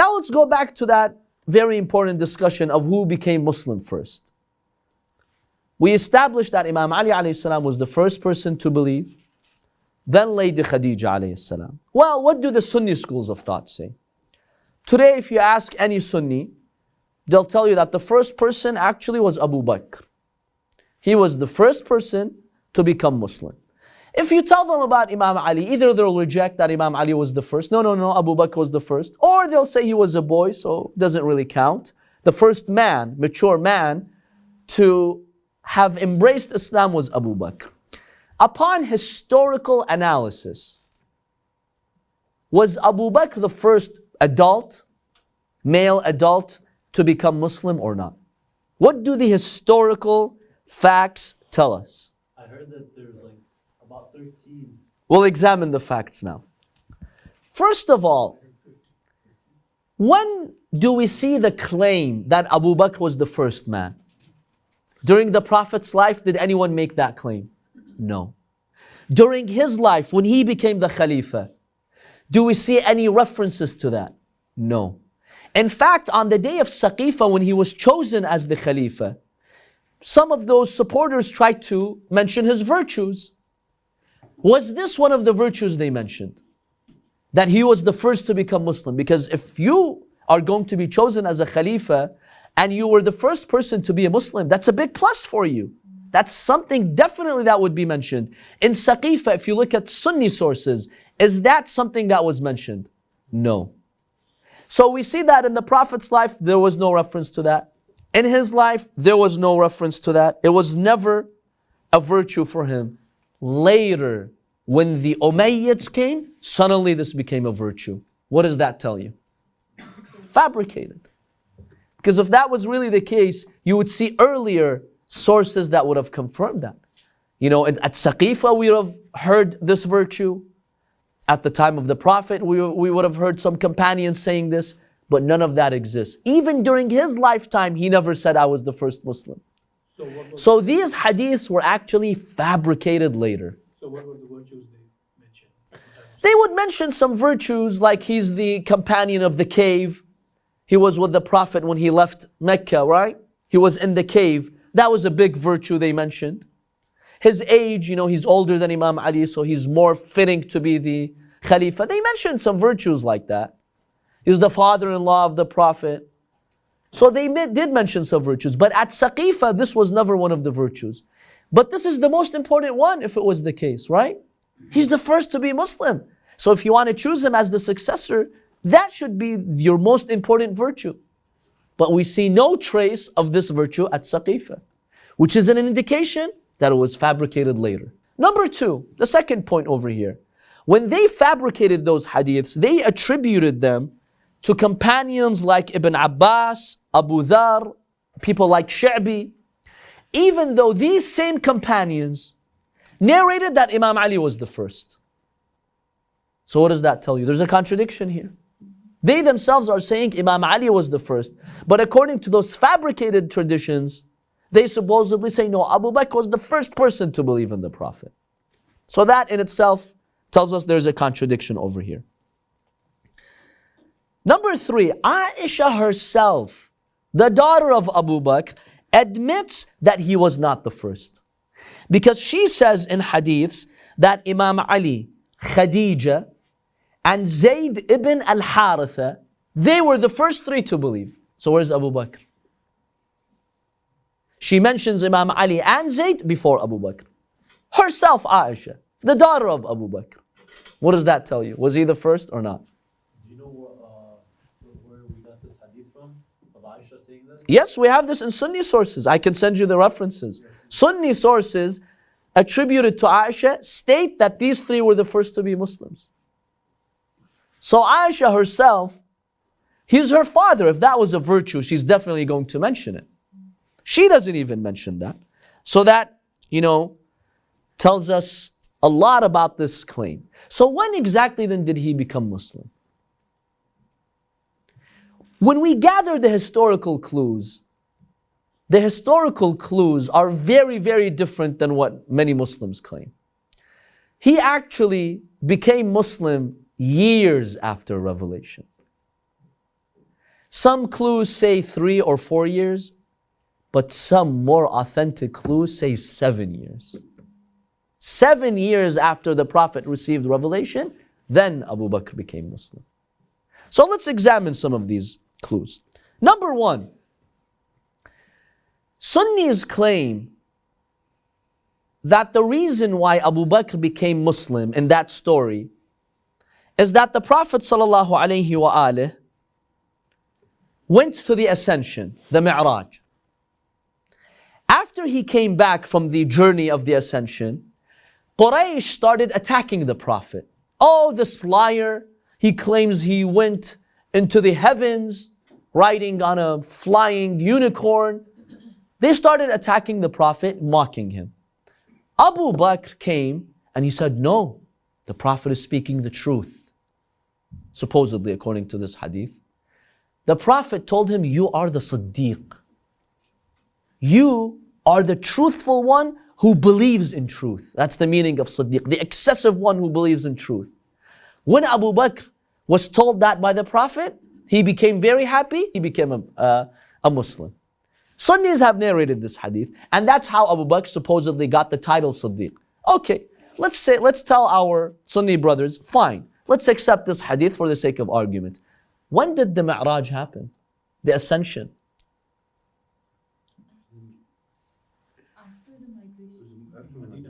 Now let's go back to that very important discussion of who became Muslim first. We established that Imam Ali alayhi salam was the first person to believe, then Lady Khadija alayhi salam. Well, what do the Sunni schools of thought say? Today, if you ask any Sunni, they'll tell you that the first person actually was Abu Bakr. He was the first person to become Muslim. If you tell them about Imam Ali, either they'll reject that Imam Ali was the first. No, Abu Bakr was the first. Or they'll say he was a boy, so it doesn't really count. The first man, mature man, to have embraced Islam was Abu Bakr. Upon historical analysis, was Abu Bakr the first adult, male adult, to become Muslim or not? What do the historical facts tell us? I heard that there's like about 13. We'll examine the facts now. First of all, when do we see the claim that Abu Bakr was the first man? During the Prophet's life, did anyone make that claim? No. During his life, when he became the Khalifa, do we see any references to that? No. In fact, on the day of Saqifa, when he was chosen as the Khalifa, some of those supporters tried to mention his virtues. Was this one of the virtues they mentioned? That he was the first to become Muslim? Because if you are going to be chosen as a Khalifa and you were the first person to be a Muslim, that's a big plus for you. That's something definitely that would be mentioned. In Saqifa, if you look at Sunni sources, is that something that was mentioned? No. So we see that in the Prophet's life, there was no reference to that. In his life, there was no reference to that. It was never a virtue for him. Later, when the Umayyads came, suddenly this became a virtue. What does that tell you? Fabricated. Because if that was really the case, you would see earlier sources that would have confirmed that. You know, at Saqifa, we would have heard this virtue. At the time of the Prophet, we would have heard some companions saying this, but none of that exists. Even during his lifetime, he never said, I was the first Muslim. So these hadiths were actually fabricated later. So what were the virtues they mentioned? They would mention some virtues like he's the companion of the cave. He was with the Prophet when he left Mecca, right? He was in the cave. That was a big virtue they mentioned. His age, you know, he's older than Imam Ali, so he's more fitting to be the Khalifa. They mentioned some virtues like that. He was the father-in-law of the Prophet. So they did mention some virtues. But at Saqifa, this was never one of the virtues. But this is the most important one if it was the case, right? He's the first to be Muslim. So if you want to choose him as the successor, that should be your most important virtue. But we see no trace of this virtue at Saqifa, which is an indication that it was fabricated later. Number two, the second point over here. When they fabricated those hadiths, they attributed them to companions like Ibn Abbas, Abu Dhar, people like Sha'bi, even though these same companions narrated that Imam Ali was the first. So what does that tell you? There's a contradiction here. They themselves are saying Imam Ali was the first, but according to those fabricated traditions, they supposedly say, no, Abu Bakr was the first person to believe in the Prophet. So that in itself tells us there's a contradiction over here. Number three, Aisha herself, the daughter of Abu Bakr, admits that he was not the first. Because she says in hadiths that Imam Ali, Khadija, and Zayd ibn al-Haritha, they were the first three to believe. So where's Abu Bakr? She mentions Imam Ali and Zayd before Abu Bakr. Herself, Aisha, the daughter of Abu Bakr. What does that tell you? Was he the first or not? Do you know where we got this hadith from? Of Aisha saying this? Yes, we have this in Sunni sources. I can send you the references. Sunni sources attributed to Aisha state that these three were the first to be Muslims. So Aisha herself, he's her father. If that was a virtue, she's definitely going to mention it. She doesn't even mention that. So that, tells us a lot about this claim. So when exactly then did he become Muslim? When we gather the historical clues are very, very different than what many Muslims claim. He actually became Muslim years after revelation. Some clues say 3 or 4 years, but some more authentic clues say 7 years. 7 years after the Prophet received revelation, then Abu Bakr became Muslim. So let's examine some of these clues. Number 1, Sunnis claim that the reason why Abu Bakr became Muslim in that story is that the Prophet ﷺ went to the ascension, the Mi'raj. After he came back from the journey of the ascension, Quraysh started attacking the Prophet. Oh, this liar, he claims he went into the heavens riding on a flying unicorn. They started attacking the Prophet, mocking him. Abu Bakr came and he said, no, the Prophet is speaking the truth. Supposedly, according to this hadith. The Prophet told him, you are the Siddiq. You are the truthful one who believes in truth. That's the meaning of Siddiq, the excessive one who believes in truth. When Abu Bakr was told that by the Prophet, he became very happy, he became a Muslim. Sunnis have narrated this hadith, and that's how Abu Bakr supposedly got the title Siddiq. Okay, let's tell our Sunni brothers, fine, let's accept this hadith for the sake of argument. When did the Mi'raj happen? The ascension?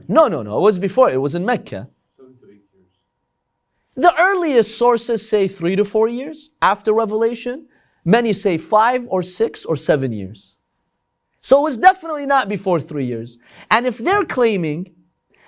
No, it was before, it was in Mecca. 7 to 8 years. The earliest sources say 3 to 4 years after revelation. Many say 5 or 6 or 7 years. So it was definitely not before 3 years. And if they're claiming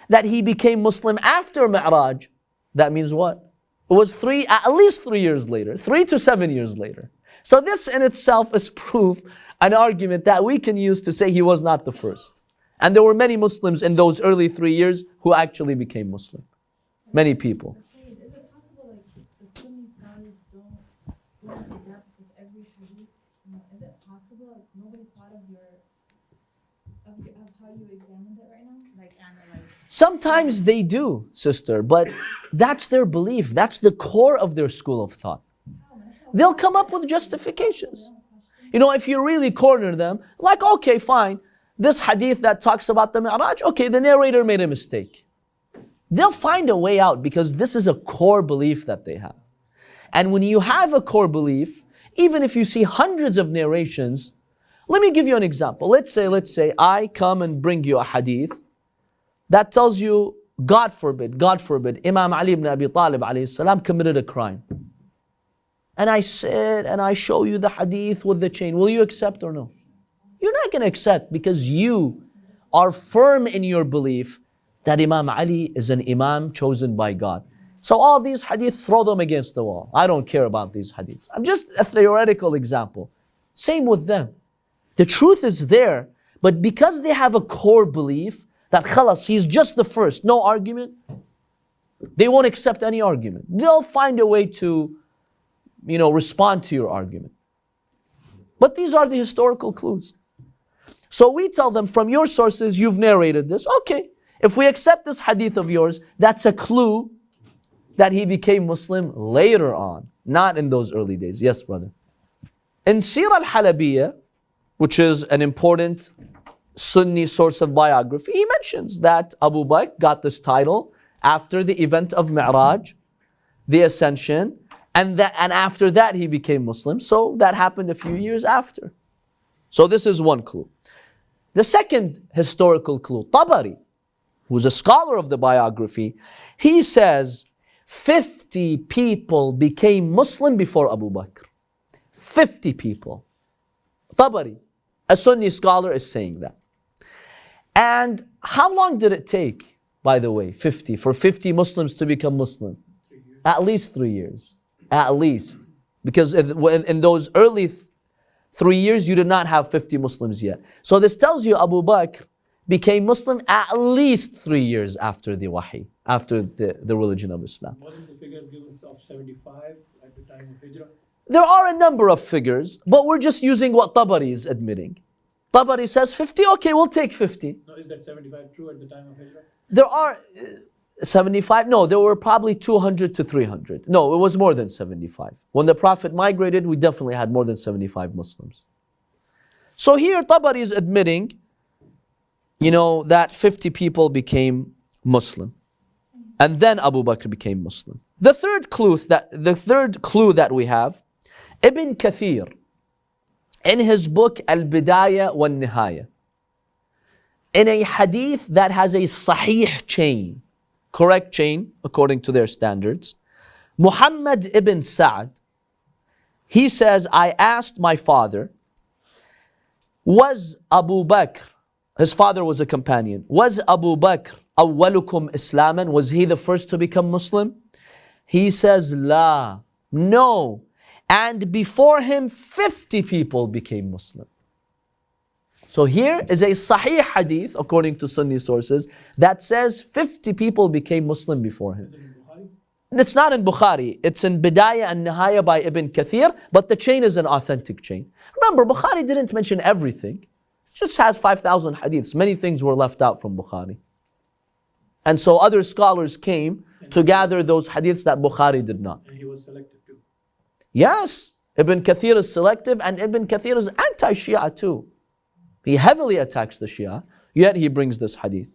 that he became Muslim after Mi'raj, that means what? It was at least 3 years later, 3 to 7 years later. So this in itself is proof, an argument that we can use to say he was not the first. And there were many Muslims in those early 3 years who actually became Muslim. Many people. Is it possible, like, the Sunni scholars don't go into depth with every hadith? Is it possible, like, nobody thought of how you examined it right now? Like, analyze. Sometimes they do, sister, but that's their belief. That's the core of their school of thought. They'll come up with justifications. You know, if you really corner them, like, okay, fine, this hadith that talks about the Mi'raj, okay, the narrator made a mistake. They'll find a way out because this is a core belief that they have. And when you have a core belief, even if you see hundreds of narrations, let me give you an example. Let's say I come and bring you a hadith that tells you, God forbid, Imam Ali ibn Abi Talib alayhi salam committed a crime. And I sit and I show you the hadith with the chain. Will you accept or no? You're not going to accept because you are firm in your belief that Imam Ali is an Imam chosen by God. So all these hadith, throw them against the wall. I don't care about these hadiths. I'm just a theoretical example. Same with them. The truth is there, but because they have a core belief that khalas, he's just the first, no argument, they won't accept any argument. They'll find a way to, respond to your argument. But these are the historical clues. So we tell them, from your sources, you've narrated this. Okay, if we accept this hadith of yours, that's a clue that he became Muslim later on, not in those early days. Yes, brother. In Sirah al-Halabiyah, which is an important Sunni source of biography, he mentions that Abu Bakr got this title after the event of Mi'raj, the ascension, and after that he became Muslim. So that happened a few years after. So this is one clue. The second historical clue, Tabari, who's a scholar of the biography, he says 50 people became Muslim before Abu Bakr. 50 people. Tabari, a Sunni scholar, is saying that. And how long did it take, by the way, for 50 Muslims to become Muslim? At least 3 years. At least. Because in those early 3 years, you did not have 50 Muslims yet. So this tells you Abu Bakr became Muslim at least 3 years after the Wahy, after the religion of Islam. Wasn't the figure given of 75 at the time of Hijrah? There are a number of figures, but we're just using what Tabari is admitting. Tabari says 50, okay, we'll take 50. No, is that 75 true at the time of Hijrah? There are, 75? No, there were probably 200 to 300. No, it was more than 75. When the Prophet migrated, we definitely had more than 75 Muslims. So here Tabari is admitting, that 50 people became Muslim. And then Abu Bakr became Muslim. The third clue that we have, Ibn Kathir, in his book Al-Bidayah wa Nihaya, in a hadith that has a sahih chain, correct chain according to their standards, Muhammad ibn Sa'd, he says, I asked my father, was Abu Bakr, his father was a companion, was Abu Bakr awwalukum islaman, was he the first to become Muslim? He says, la, no. And before him, 50 people became Muslim. So here is a sahih hadith, according to Sunni sources, that says 50 people became Muslim before him. It's not in Bukhari. It's in Bidayah and Nihaya by Ibn Kathir, but the chain is an authentic chain. Remember, Bukhari didn't mention everything. It just has 5,000 hadiths. Many things were left out from Bukhari. And so other scholars came to gather those hadiths that Bukhari did not. And he was selected too. Yes, Ibn Kathir is selective, and Ibn Kathir is anti-Shia too. He heavily attacks the Shia, yet he brings this hadith.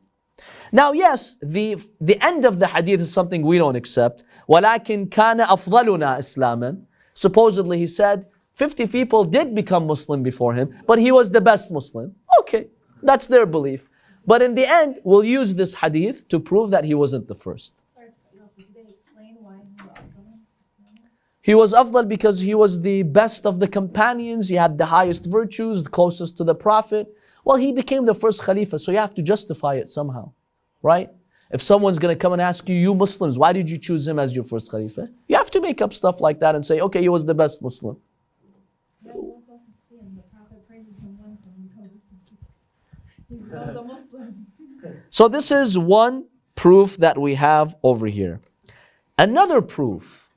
Now yes, the end of the hadith is something we don't accept. وَلَكِنْ كَانَ أَفْضَلُنَا إِسْلَامًا. Supposedly he said, 50 people did become Muslim before him, but he was the best Muslim. Okay, that's their belief. But in the end, we'll use this hadith to prove that he wasn't the first. Sorry to cut you off, but did they explain why he was Afdal? He was afdal because he was the best of the companions, he had the highest virtues, the closest to the Prophet. Well, he became the first Khalifa, so you have to justify it somehow, right? If someone's going to come and ask you, you Muslims, why did you choose him as your first Khalifa? You have to make up stuff like that and say, okay, he was the best Muslim. He has low self-esteem. The Prophet praises him once and he becomes a Muslim. So this is one proof that we have over here. Another proof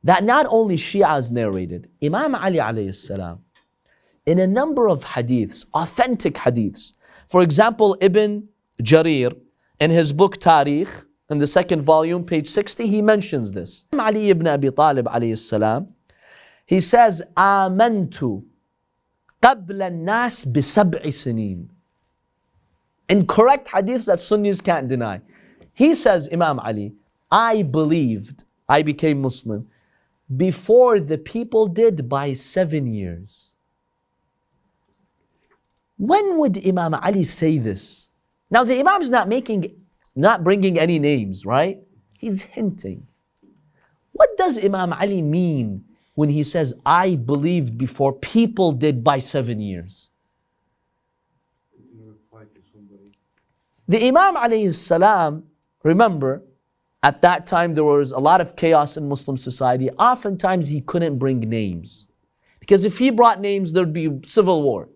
that not only Shias narrated, Imam Ali alayhi salam, in a number of hadiths, authentic hadiths. For example, Ibn Jarir, in his book Tarikh, in the second volume, page 60, he mentions this. Ali ibn Abi Talib alayhi salam, he says, آمنت قبل الناس بسبع سنين. In correct hadiths that Sunnis can't deny. He says, Imam Ali, I believed, I became Muslim, before the people did by 7 years. When would Imam Ali say this? Now the Imam's not bringing any names, right? He's hinting. What does Imam Ali mean when he says, I believed before people did by 7 years? The Imam alayhi salam, remember, at that time there was a lot of chaos in Muslim society. Oftentimes he couldn't bring names. Because if he brought names, there'd be civil war.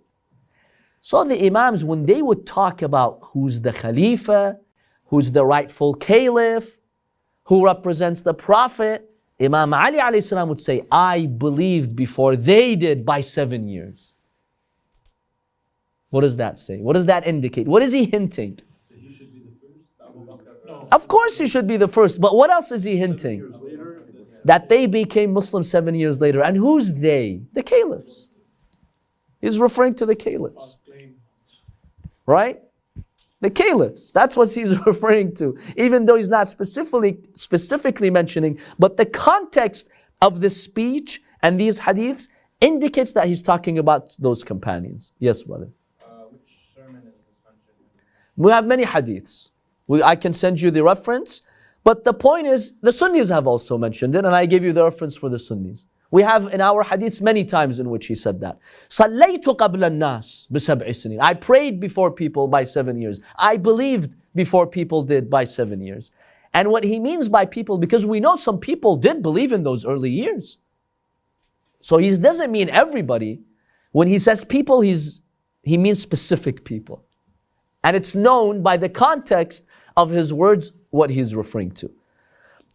So the Imams, when they would talk about who's the Khalifa, who's the rightful Caliph, who represents the Prophet, Imam Ali alayhi salam would say, I believed before they did by 7 years. What does that say? What does that indicate? What is he hinting? He should be the first. Abu Bakr. No. Of course he should be the first, but what else is he hinting? Later, That they became Muslim 7 years later. And who's they? The caliphs. He's referring to the caliphs. Right? The caliphs. That's what he's referring to. Even though he's not specifically mentioning, but the context of the speech and these hadiths indicates that he's talking about those companions. Yes, brother. which sermon is this mentioned? We have many hadiths. I can send you the reference. But the point is, the Sunnis have also mentioned it, and I gave you the reference for the Sunnis. We have in our hadiths many times in which he said that. صَلَّيْتُ قَبْلَ النَّاسِ بِسَبْعِ سِنِينَ. I prayed before people by 7 years. I believed before people did by 7 years. And what he means by people, because we know some people did believe in those early years. So he doesn't mean everybody. When he says people, he means specific people. And it's known by the context of his words what he's referring to.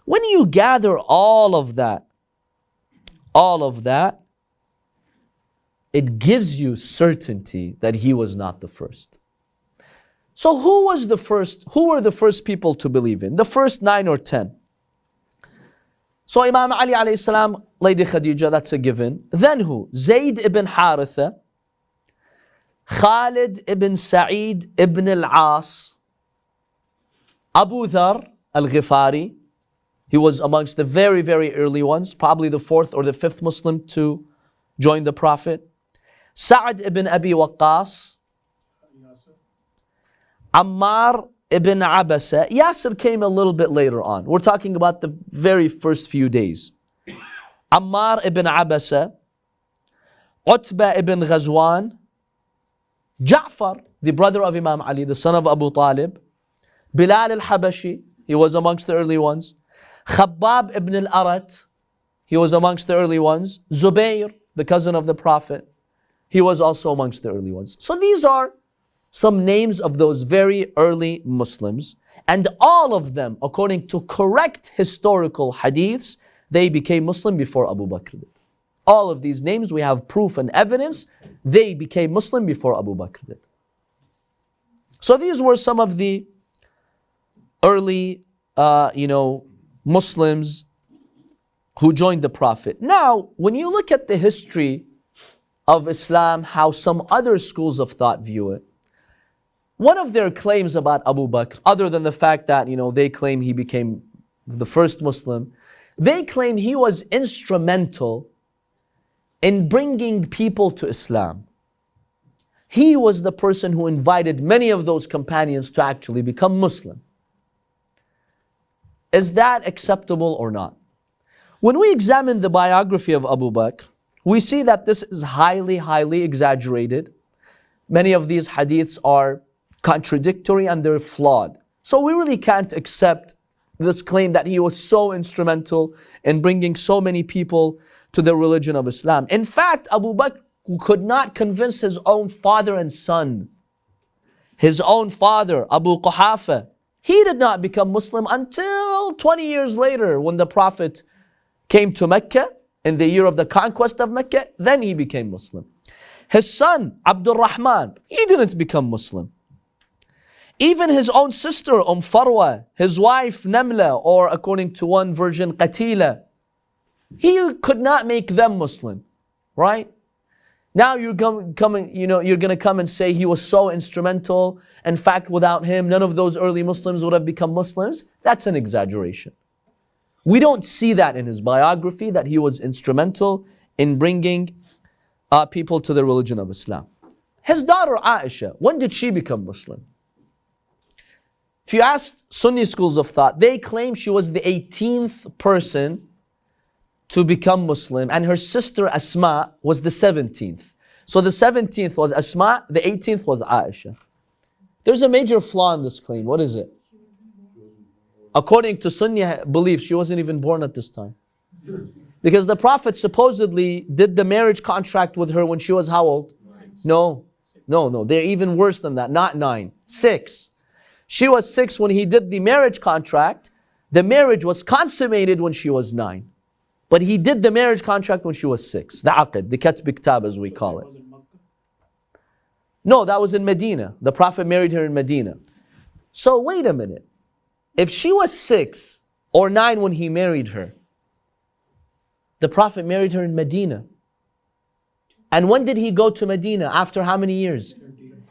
When you gather all of that, it gives you certainty that he was not the first. So who were the first people to believe in? The first 9 or 10. So Imam Ali alayhi salam, Lady Khadija, that's a given. Then who? Zayd ibn Haritha, Khalid ibn Sa'id ibn al-As, Abu Dhar al-Ghifari. He was amongst the very, very early ones, probably the 4th or the 5th Muslim to join the Prophet. Sa'ad ibn Abi Waqqas, Ammar ibn Abasa. Yasir came a little bit later on. We're talking about the very first few days. Ammar ibn Abasa, Utbah ibn Ghazwan, Ja'far, the brother of Imam Ali, the son of Abu Talib, Bilal al-Habashi, he was amongst the early ones, Khabbab ibn al-Arat, he was amongst the early ones, Zubayr, the cousin of the Prophet, he was also amongst the early ones. So these are some names of those very early Muslims, and all of them, according to correct historical hadiths, they became Muslim before Abu Bakr did. All of these names, we have proof and evidence, they became Muslim before Abu Bakr did. So these were some of the early, Muslims who joined the Prophet. Now, when you look at the history of Islam, how some other schools of thought view it, one of their claims about Abu Bakr, other than the fact that, they claim he became the first Muslim, they claim he was instrumental in bringing people to Islam. He was the person who invited many of those companions to actually become Muslim. Is that acceptable or not? When we examine the biography of Abu Bakr, we see that this is highly, highly exaggerated. Many of these hadiths are contradictory and they're flawed. So we really can't accept this claim that he was so instrumental in bringing so many people to the religion of Islam. In fact, Abu Bakr could not convince his own father and son. His own father, Abu Quhafa, he did not become Muslim until 20 years later when the Prophet came to Mecca in the year of the conquest of Mecca. Then he became Muslim. His son, Abdul Rahman, he didn't become Muslim. Even his own sister, Farwa, his wife, Namla, or according to one version, Qatila, he could not make them Muslim, right? Now you're going to come and say he was so instrumental. In fact, without him, none of those early Muslims would have become Muslims. That's an exaggeration. We don't see that in his biography, that he was instrumental in bringing people to the religion of Islam. His daughter Aisha, when did she become Muslim? If you ask Sunni schools of thought, they claim she was the 18th person to become Muslim, and her sister Asma was the 17th. So the 17th was Asma, the 18th was Aisha. There's a major flaw in this claim. What is it? According to Sunni belief, she wasn't even born at this time. Because the Prophet supposedly did the marriage contract with her when she was how old? No. They're even worse than that. Not 9, 6. She was 6 when he did the marriage contract. The marriage was consummated when she was 9. But he did the marriage contract when she was 6. The aqd, the katb kitab as we call it. No, that was in Medina. The Prophet married her in Medina. So wait a minute. If she was 6 or 9 when he married her, the Prophet married her in Medina. And when did he go to Medina? After how many years?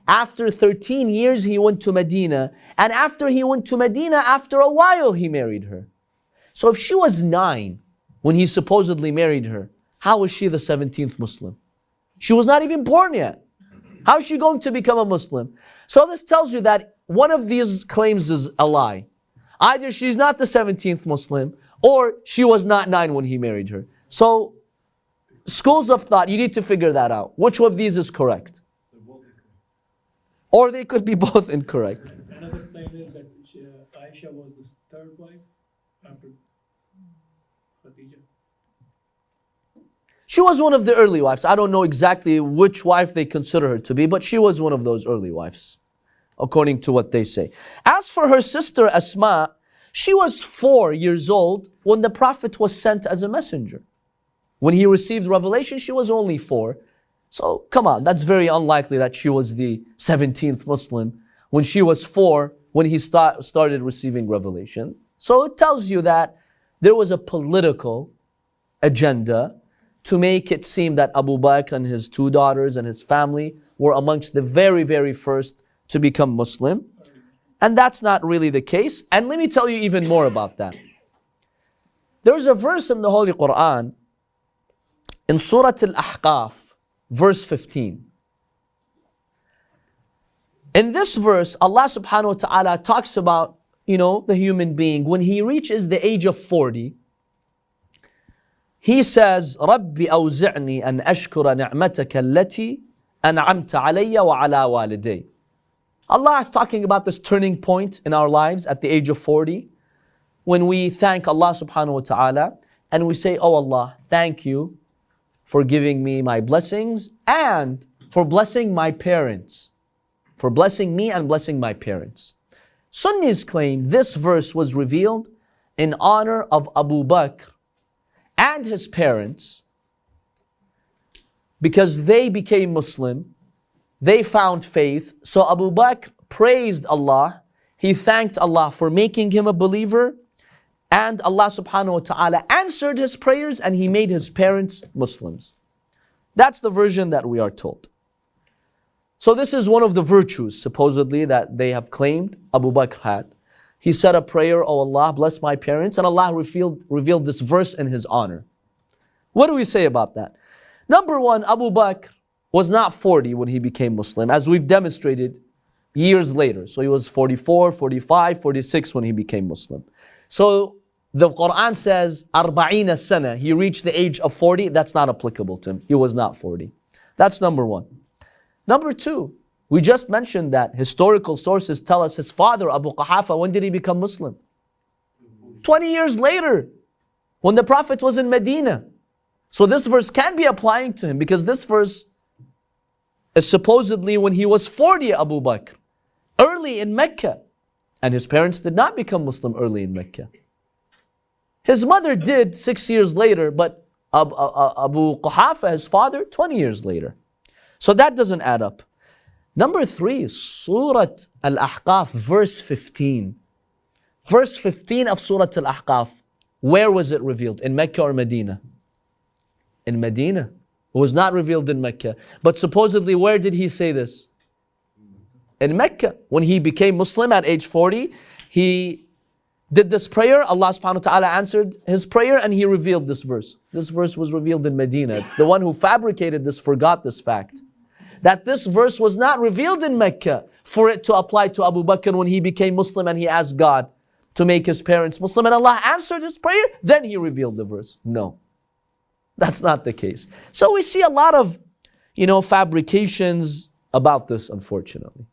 After 13 years he went to Medina. And after he went to Medina, after a while he married her. So if she was 9 when he supposedly married her, how was she the 17th Muslim? She was not even born yet. How is she going to become a Muslim? So this tells you that one of these claims is a lie. Either she's not the 17th Muslim, or she was not 9 when he married her. So, schools of thought, you need to figure that out. Which of these is correct? Or they could be both incorrect. Another claim is that Aisha was the third wife after Khadija. She was one of the early wives. I don't know exactly which wife they consider her to be, but she was one of those early wives, according to what they say. As for her sister Asma, she was 4 years old when the Prophet was sent as a messenger. When he received revelation, she was only 4. So come on, that's very unlikely that she was the 17th Muslim when she was 4, when he started receiving revelation. So it tells you that there was a political agenda to make it seem that Abu Bakr and his 2 daughters and his family were amongst the very, very first to become Muslim. And that's not really the case. And let me tell you even more about that. There's a verse in the Holy Quran, in Surah Al-Ahqaf, verse 15. In this verse, Allah subhanahu wa ta'ala talks about, the human being. When he reaches the age of 40, he says, رَبِّ أَوْزِعْنِي أَنْ أَشْكُرَ نِعْمَتَكَ الَّتِي أَنْعَمْتَ عَلَيَّ وَعَلَى وَالِدَيْ. Allah is talking about this turning point in our lives at the age of 40, when we thank Allah subhanahu wa ta'ala and we say, oh Allah, thank you for giving me my blessings and for blessing my parents. For blessing me and blessing my parents. Sunnis claim this verse was revealed in honor of Abu Bakr and his parents because they became Muslim, they found faith. So Abu Bakr praised Allah, he thanked Allah for making him a believer, and Allah subhanahu wa ta'ala answered his prayers and he made his parents Muslims. That's the version that we are told. So this is one of the virtues, supposedly, that they have claimed Abu Bakr had. He said a prayer, oh Allah, bless my parents, and Allah revealed this verse in his honor. What do we say about that? Number one, Abu Bakr was not 40 when he became Muslim, as we've demonstrated years later. So he was 44, 45, 46 when he became Muslim. So the Quran says, Arba'ina sana, he reached the age of 40, that's not applicable to him. He was not 40. That's number one. Number two, we just mentioned that historical sources tell us his father, Abu Quhafa, when did he become Muslim? 20 years later, when the Prophet was in Medina. So this verse can be applying to him because this verse is supposedly when he was 40, Abu Bakr, early in Mecca. And his parents did not become Muslim early in Mecca. His mother did 6 years later, but Abu Quhafa, his father, 20 years later. So that doesn't add up. Number three, Surah Al-Ahqaf, verse 15. Verse 15 of Surah Al-Ahqaf, where was it revealed? In Mecca or Medina? In Medina. It was not revealed in Mecca. But supposedly, where did he say this? In Mecca. When he became Muslim at age 40, he did this prayer. Allah subhanahu wa ta'ala answered his prayer and he revealed this verse. This verse was revealed in Medina. The one who fabricated this forgot this fact. That this verse was not revealed in Mecca for it to apply to Abu Bakr when he became Muslim and he asked God to make his parents Muslim and Allah answered his prayer, then he revealed the verse. No, that's not the case. So we see a lot of, fabrications about this, unfortunately.